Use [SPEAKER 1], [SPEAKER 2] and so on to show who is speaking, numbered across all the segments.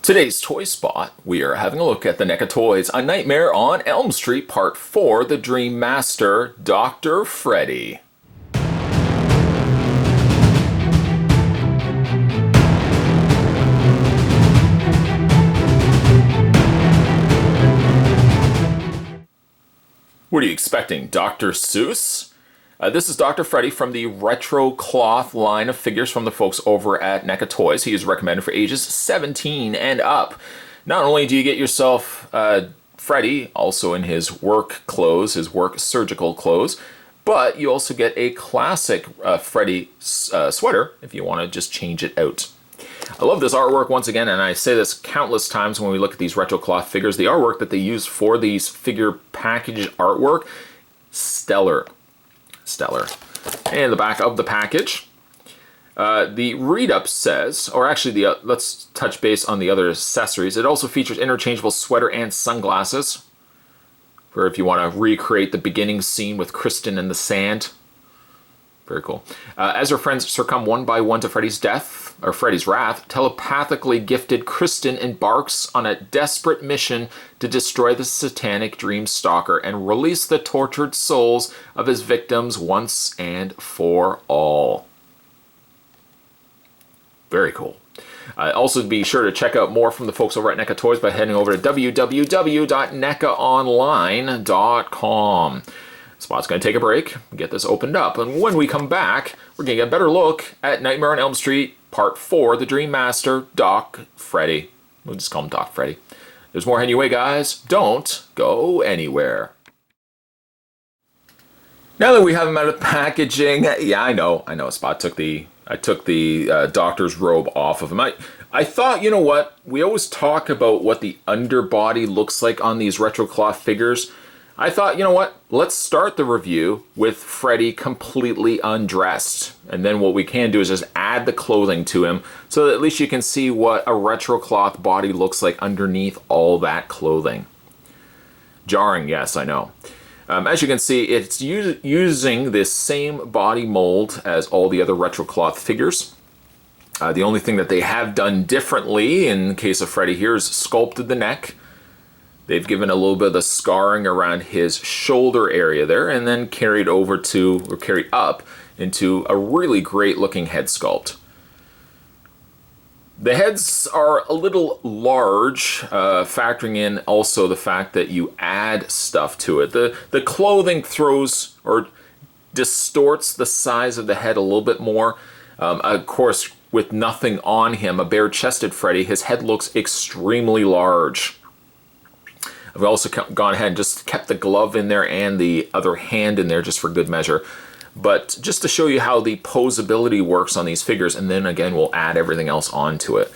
[SPEAKER 1] Today's Toy Spot, we are having a look at the NECA Toys, A Nightmare on Elm Street Part 4, The Dream Master, Dr. Freddy. What are you expecting, Dr. Seuss? This is Dr. Freddy from the Retro Cloth line of figures from the folks over at NECA Toys. He is recommended for ages 17 and up. Not only do you get yourself Freddy, also in his work clothes, his work surgical clothes, but you also get a classic Freddy sweater if you want to just change it out. I love this artwork once again, and I say this countless times when we look at these retro cloth figures. The artwork that they use for these figure package artwork, stellar. Stellar. And the back of the package, the read-up says, or actually let's touch base on the other accessories. It also features interchangeable sweater and sunglasses, for if you want to recreate the beginning scene with Kristen in the sand. Very cool. As her friends succumb one by one to Freddy's death, or Freddy's wrath, telepathically gifted Kristen embarks on a desperate mission to destroy the satanic dream stalker and release the tortured souls of his victims once and for all. Very cool. Also, be sure to check out more from the folks over at NECA Toys by heading over to www.necaonline.com. Spot's going to take a break, get this opened up, and when we come back, we're going to get a better look at Nightmare on Elm Street Part 4, The Dream Master, Doc Freddy. We'll just call him Doc Freddy. There's more heading your way, guys. Don't go anywhere. Now that we have him out of packaging, yeah, I know, Spot took the doctor's robe off of him. I thought, you know what, we always talk about what the underbody looks like on these retro cloth figures. I thought, you know what, let's start the review with Freddy completely undressed. And then what we can do is just add the clothing to him so that at least you can see what a retro cloth body looks like underneath all that clothing. Jarring, yes, I know. As you can see, it's using this same body mold as all the other retro cloth figures. The only thing that they have done differently in the case of Freddy here is sculpted the neck. They've given a little bit of the scarring around his shoulder area there and then carried up into a really great looking head sculpt. The heads are a little large, factoring in also the fact that you add stuff to it. The clothing throws or distorts the size of the head a little bit more. Of course, with nothing on him, a bare-chested Freddy, his head looks extremely large. I've also gone ahead and just kept the glove in there and the other hand in there just for good measure. But just to show you how the posability works on these figures, and then again we'll add everything else onto it.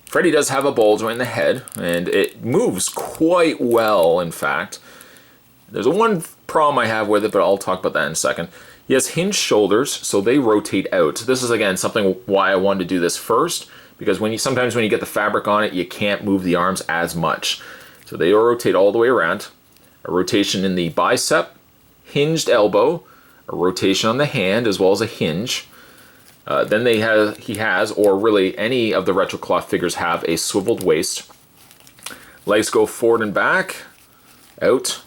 [SPEAKER 1] Freddy does have a ball joint in the head, and it moves quite well, in fact. There's one problem I have with it, but I'll talk about that in a second. He has hinge shoulders, so they rotate out. This is, again, something why I wanted to do this first, because sometimes when you get the fabric on it, you can't move the arms as much. So they rotate all the way around. A rotation in the bicep, hinged elbow, a rotation on the hand, as well as a hinge. Then he has, or really any of the retro cloth figures have, a swiveled waist. Legs go forward and back, out.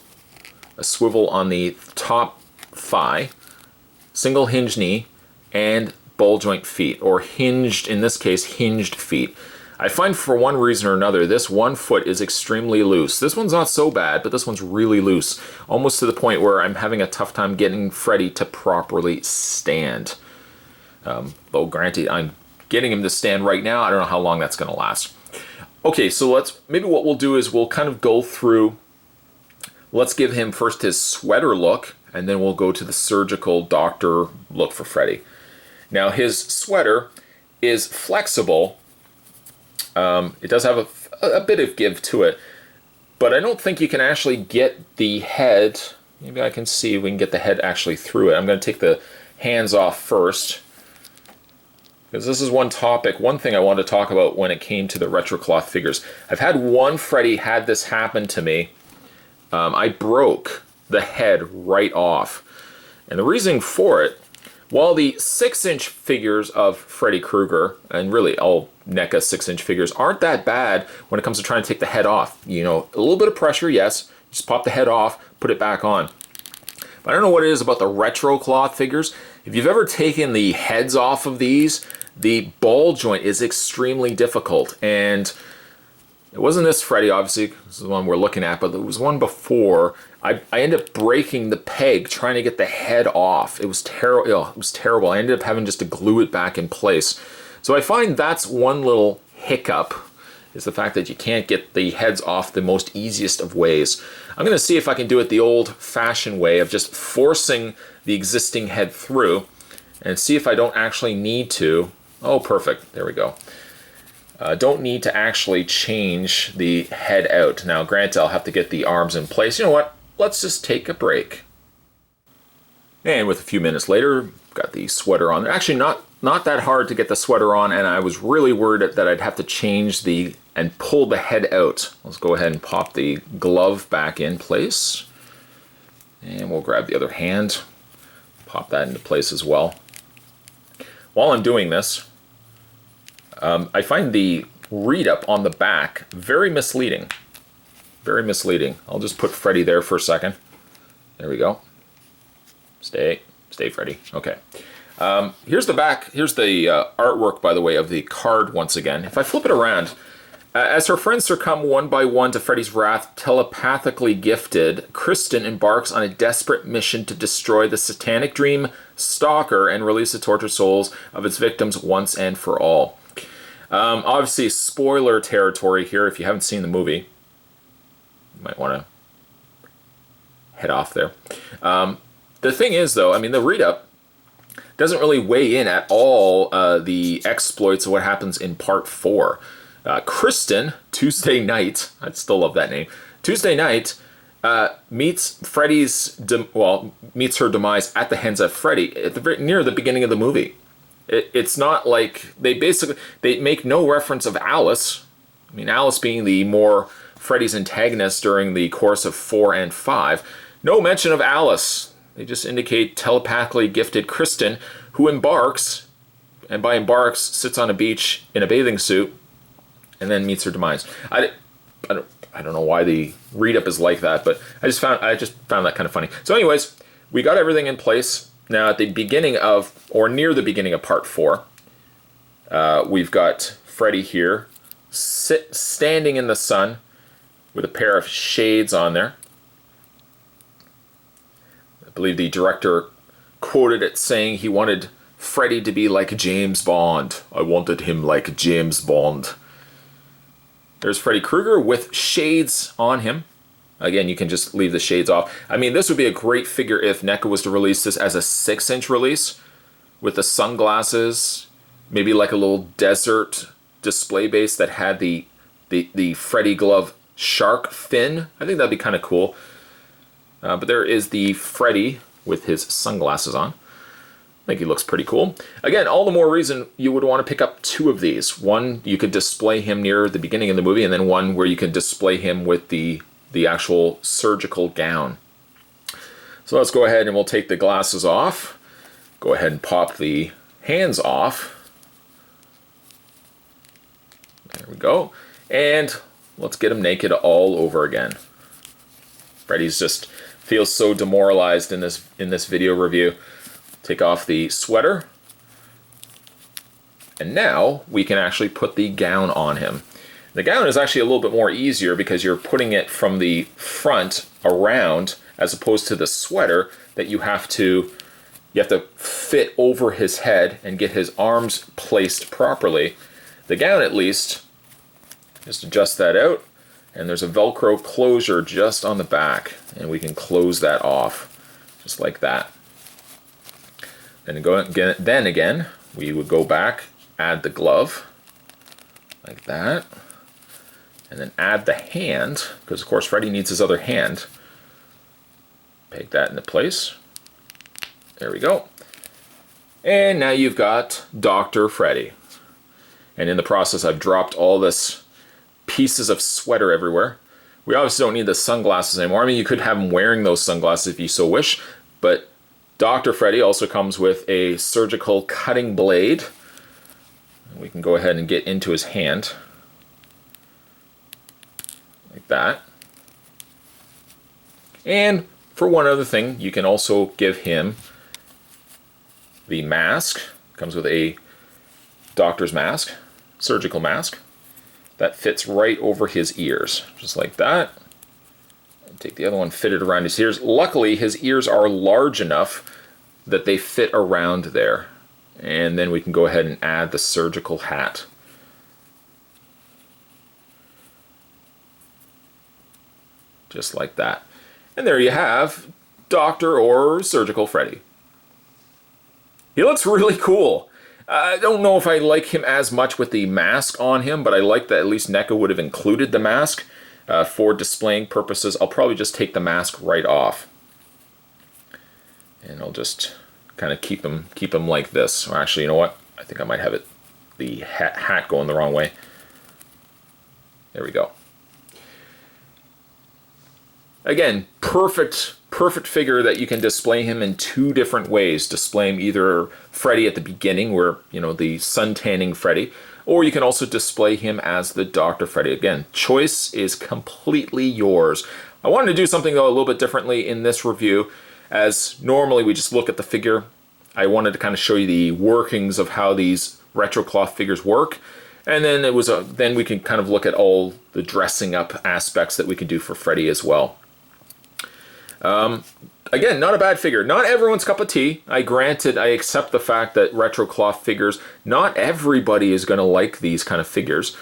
[SPEAKER 1] A swivel on the top thigh, single hinge knee, and ball joint feet, or hinged, in this case, hinged feet. I find for one reason or another, this one foot is extremely loose. This one's not so bad, but this one's really loose. Almost to the point where I'm having a tough time getting Freddy to properly stand. Though granted, I'm getting him to stand right now. I don't know how long that's going to last. Okay, so maybe what we'll do is we'll kind of go through, let's give him first his sweater look, and then we'll go to the surgical doctor look for Freddy. Now his sweater is flexible. It does have a bit of give to it, but I don't think you can actually get the head. Maybe I can see if we can get the head actually through it. I'm going to take the hands off first, because this is one thing I wanted to talk about when it came to the retro cloth figures. I've had one Freddy had this happen to me. I broke the head right off, and the reason for it While the 6-inch figures of Freddy Krueger, and really all NECA 6-inch figures, aren't that bad when it comes to trying to take the head off. You know, a little bit of pressure, yes, just pop the head off, put it back on. But I don't know what it is about the retro cloth figures. If you've ever taken the heads off of these, the ball joint is extremely difficult. And it wasn't this Freddy, obviously, this is the one we're looking at, but there was one before. I ended up breaking the peg trying to get the head off. It was terrible. It was terrible. I ended up having just to glue it back in place. So I find that's one little hiccup, is the fact that you can't get the heads off the most easiest of ways. I'm going to see if I can do it the old-fashioned way of just forcing the existing head through and see if I don't actually need to. Oh, perfect. There we go. Don't need to actually change the head out. Now, granted, I'll have to get the arms in place. You know what? Let's just take a break. And with a few minutes later, got the sweater on. Actually, not that hard to get the sweater on, and I was really worried that I'd have to change and pull the head out. Let's go ahead and pop the glove back in place. And we'll grab the other hand, pop that into place as well. While I'm doing this, I find the read-up on the back very misleading. Very misleading. I'll just put Freddy there for a second. There we go. Stay, Freddy. Okay. Here's the back. Here's the artwork, by the way, of the card once again. If I flip it around, as her friends succumb one by one to Freddy's wrath, telepathically gifted, Kristen embarks on a desperate mission to destroy the satanic dream stalker and release the tortured souls of its victims once and for all. Obviously, spoiler territory here if you haven't seen the movie. You might want to head off there. The thing is, though, I mean, the read-up doesn't really weigh in at all the exploits of what happens in Part 4. Kristen, Tuesday night, I still love that name, Tuesday night, meets meets her demise at the hands of Freddy near the beginning of the movie. It's not like they make no reference of Alice. I mean, Alice being the more Freddy's antagonist during the course of 4 and 5. No mention of Alice. They just indicate telepathically gifted Kristen, who embarks, and by embarks, sits on a beach in a bathing suit, and then meets her demise. I don't know why the read-up is like that, but I just found that kind of funny. So anyways, we got everything in place. Now at the beginning of, or near the beginning of Part 4, we've got Freddy here, standing in the sun with a pair of shades on there. I believe the director quoted it saying he wanted Freddy to be like James Bond. I wanted him like James Bond. There's Freddy Krueger with shades on him. Again, you can just leave the shades off. I mean, this would be a great figure if NECA was to release this as a 6-inch release with the sunglasses, maybe like a little desert display base that had the Freddy glove shark fin. I think that'd be kind of cool. But there is the Freddy with his sunglasses on. I think he looks pretty cool. Again, all the more reason you would want to pick up 2 of these. One, you could display him near the beginning of the movie, and then one where you could display him with the actual surgical gown. So let's go ahead and we'll take the glasses off. Go ahead and pop the hands off. There we go. And let's get him naked all over again. Freddy's just feels so demoralized in this video review. Take off the sweater. And now we can actually put the gown on him. The gown is actually a little bit more easier because you're putting it from the front around as opposed to the sweater that you have to fit over his head and get his arms placed properly. The gown, at least, just adjust that out, and there's a Velcro closure just on the back, and we can close that off just like that. Then again, we would go back, add the glove like that, and then add the hand, because of course Freddy needs his other hand. Peg that into place. There we go. And now you've got Dr. Freddy. And in the process, I've dropped all this pieces of sweater everywhere. We obviously don't need the sunglasses anymore. I mean, you could have him wearing those sunglasses if you so wish, but Dr. Freddy also comes with a surgical cutting blade. We can go ahead and get into his hand. Like that. And for one other thing, you can also give him the mask. Comes with a doctor's mask, surgical mask, that fits right over his ears, just like that. Take the other one, fit it around his ears. Luckily, his ears are large enough that they fit around there. And then we can go ahead and add the surgical hat. Just like that. And there you have Dr. or Surgical Freddy. He looks really cool. I don't know if I like him as much with the mask on him, but I like that at least NECA would have included the mask. For displaying purposes, I'll probably just take the mask right off. And I'll just kind of keep him like this. Or actually, you know what? I think I might have the hat going the wrong way. There we go. Again, perfect figure that you can display him in two different ways. Display him either Freddy at the beginning, where, you know, the sun tanning Freddy, or you can also display him as the Dr. Freddy. Again, choice is completely yours. I wanted to do something, though, a little bit differently in this review, as normally we just look at the figure. I wanted to kind of show you the workings of how these retro cloth figures work. And then then we can kind of look at all the dressing up aspects that we could do for Freddy as well. Again, not a bad figure. Not everyone's cup of tea. I accept the fact that retro cloth figures, not everybody is going to like these kind of figures.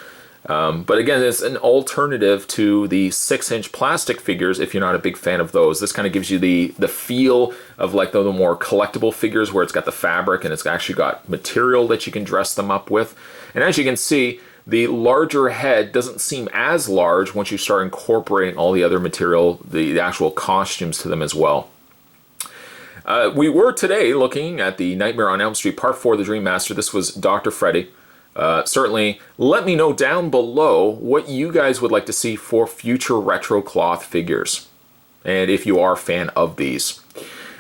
[SPEAKER 1] But again, it's an alternative to the 6-inch plastic figures if you're not a big fan of those. This kind of gives you the feel of like the more collectible figures where it's got the fabric and it's actually got material that you can dress them up with. And as you can see, the larger head doesn't seem as large once you start incorporating all the other material, the actual costumes to them as well. We were today looking at the Nightmare on Elm Street Part 4, The Dream Master. This was Dr. Freddy. Certainly, let me know down below what you guys would like to see for future retro cloth figures, and if you are a fan of these.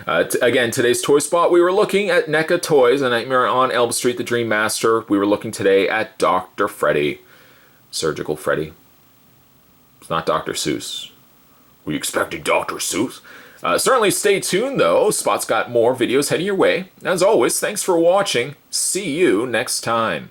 [SPEAKER 1] Again, today's Toy Spot, we were looking at NECA Toys, A Nightmare on Elm Street, The Dream Master. We were looking today at Dr. Freddy, Surgical Freddy. It's not Dr. Seuss. Were you expecting Dr. Seuss? Certainly stay tuned, though. Spot's got more videos heading your way. As always, thanks for watching. See you next time.